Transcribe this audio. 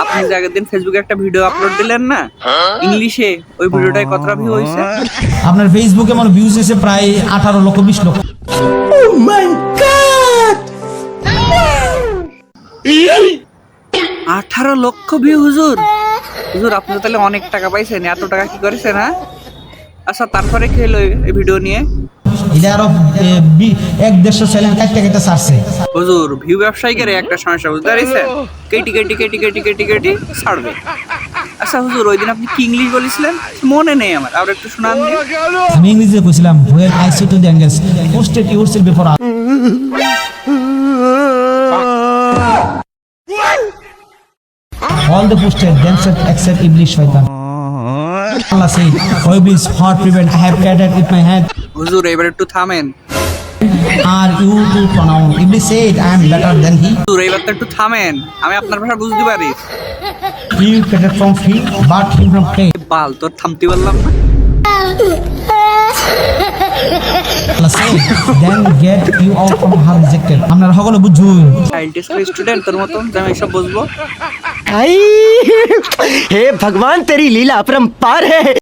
আপনি যে আগের দিন ফেসবুকে একটা ভিডিও আপলোড দিলেন না ইংলিশে, ওই ভিডিওটায় কতটা ভিউ হয়েছে? আপনার ফেসবুকে আমার ভিউজ এসে প্রায় 18 লক্ষ 20 লক্ষ। 18 লক্ষ ভিউ হুজুর। হুজুর আপনি তো তাহলে অনেক টাকা পাইছেন, এত টাকা কি করেছেন? হ্যাঁ, আচ্ছা তারপরে কি হলো এই ভিডিও নিয়ে? এটা আরো 1-1.5 চ্যানেল কাটতে কাটতে ছাড়ছে। হুজুর ভিউ ব্যবসায়ীদের একটা সমস্যা বুঝতে পারছেন, কেটি কেটি কেটি কেটি কেটি কেটি ছাড়বে। আচ্ছা হুজুর ওই দিন আপনি কি ইংলিশ বলেছিলেন মনে নেই আমার, আর একটু শোনান দিন। আমি ইংরেজিতে কইছিলাম when I see to the angles posted yourself before all the posted themselves except Iblis shaitan. Allah said, "O Iblis, what prevent? I have gathered with my hand. হুজুর এবার একটু থামেন। Are you to pronounce?" Iblis said, "I am better than he." হুজুর এইবার তো একটু থামেন, আমি আপনার ভাষা বুঝতে পারি। You gathered from him, but him from clay. বাল তোর থামতে পারলাম না। Allah said, "Then get you out from her rejected." আপনারা সকলে বুঝুন। সায়েন্টিস্ট স্টুডেন্ট তোর মতন যে আমি এসব বুঝবো। हे भगवान तेरी लीला अपरंपार है।